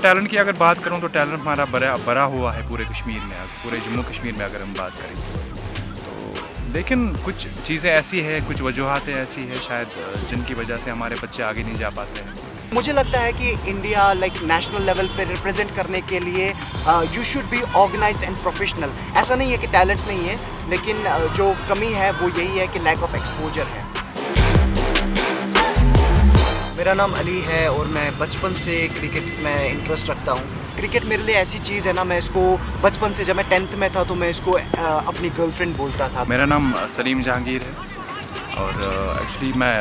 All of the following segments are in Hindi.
टैलेंट की अगर बात करूँ तो टैलेंट हमारा बड़ा हुआ है पूरे कश्मीर में, पूरे जम्मू कश्मीर में अगर हम बात करें तो। लेकिन कुछ चीज़ें ऐसी है, कुछ वजूहातें ऐसी है शायद जिनकी वजह से हमारे बच्चे आगे नहीं जा पाते हैं। मुझे लगता है कि इंडिया नेशनल लेवल पे रिप्रेजेंट करने के लिए you should be organised and professional. ऐसा नहीं है कि टैलेंट नहीं है, लेकिन जो कमी है वो यही है कि लैक ऑफ एक्सपोजर है। मेरा नाम अली है और मैं बचपन से क्रिकेट में इंटरेस्ट रखता हूँ। क्रिकेट मेरे लिए ऐसी चीज़ है ना, मैं इसको बचपन से, जब मैं 10th में था तो मैं इसको अपनी गर्लफ्रेंड बोलता था। मेरा नाम सलीम जहांगीर है और एक्चुअली मैं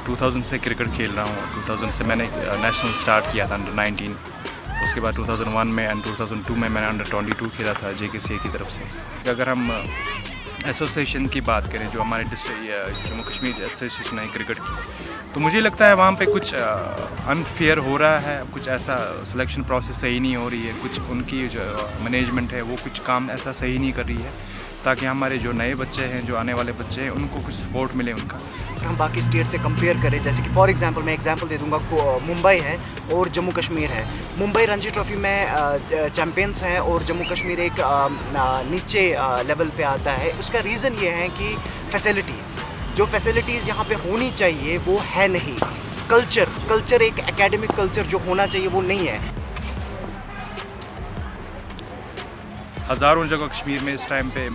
2000 से क्रिकेट खेल रहा हूँ। 2000 से मैंने नेशनल स्टार्ट किया था अंडर 19। उसके बाद 2001 में एंड 2002 में मैंने अंडर 22 खेला था JKCA की तरफ से। अगर हम एसोसिएशन की बात करें, जो हमारे डिस्ट्रिक्ट जम्मू कश्मीर एसोसिएशन है क्रिकेट की, तो मुझे लगता है वहाँ पे कुछ अनफेयर हो रहा है, कुछ ऐसा सिलेक्शन प्रोसेस सही नहीं हो रही है, कुछ उनकी जो मैनेजमेंट है वो कुछ काम ऐसा सही नहीं कर रही है, ताकि हमारे जो नए बच्चे हैं, जो आने वाले बच्चे हैं, उनको कुछ सपोर्ट मिले उनका। हम बाकी स्टेट से कंपेयर करें, जैसे कि फॉर एग्जांपल मैं एग्जांपल दे दूंगा, मुंबई है और जम्मू कश्मीर है। मुंबई रणजी ट्रॉफी में चैम्पियंस हैं और जम्मू कश्मीर एक नीचे लेवल पे आता है। उसका रीज़न ये है कि जो फैसिलिटीज़ यहाँ पे होनी चाहिए वो है नहीं। कल्चर एक एकेडमिक कल्चर जो होना चाहिए वो नहीं है। हज़ारों जगह कश्मीर में इस टाइम पे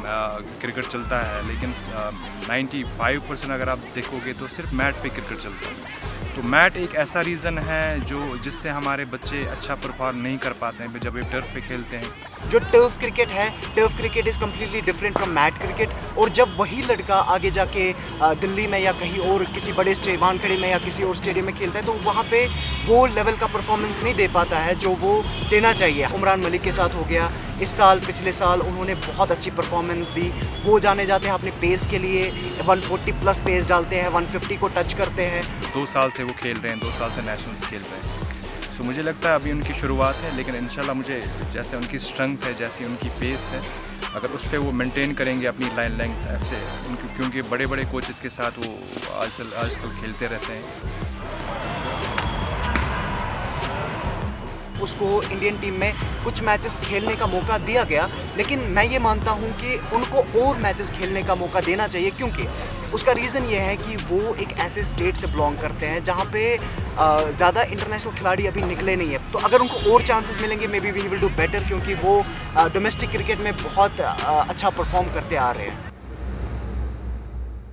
क्रिकेट चलता है, लेकिन 95% अगर आप देखोगे तो सिर्फ मैट पे क्रिकेट चलता है। तो मैट एक ऐसा रीज़न है जिससे हमारे बच्चे अच्छा परफॉर्म नहीं कर पाते हैं जब ये टर्फ पे खेलते हैं। जो turf cricket is completely different from mat cricket. और जब वही लड़का आगे जाके दिल्ली में या कहीं और किसी बड़े वानखेड़े में या किसी और स्टेडियम में खेलता है तो वहाँ पे वो लेवल का परफॉर्मेंस नहीं दे पाता है जो वो देना चाहिए। उमरान मलिक के साथ हो गया, इस साल पिछले साल उन्होंने बहुत अच्छी परफॉर्मेंस दी। वो जाने जाते हैं अपने पेस के लिए, 140 प्लस पेस डालते हैं, 150 को टच करते हैं। 2 साल से वो खेल रहे हैं, 2 साल से नेशनल्स खेल रहे हैं। तो मुझे लगता है अभी उनकी शुरुआत है, लेकिन इंशाल्लाह मुझे जैसे उनकी स्ट्रेंथ है, जैसी उनकी पेस है, अगर उस पर वो मेंटेन करेंगे अपनी लाइन लेंथ ऐसे, क्योंकि बड़े बड़े कोचेस के साथ वो आजकल खेलते रहते हैं। उसको इंडियन टीम में कुछ मैचेस खेलने का मौका दिया गया, लेकिन मैं ये मानता हूँ कि उनको और मैचेस खेलने का मौका देना चाहिए, क्योंकि उसका रीज़न ये है कि वो एक ऐसे स्टेट से बिलोंग करते हैं जहाँ पे ज़्यादा इंटरनेशनल खिलाड़ी अभी निकले नहीं है। तो अगर उनको और चांसेस मिलेंगे, maybe we will do better, क्योंकि वो डोमेस्टिक क्रिकेट में बहुत अच्छा परफॉर्म करते आ रहे हैं।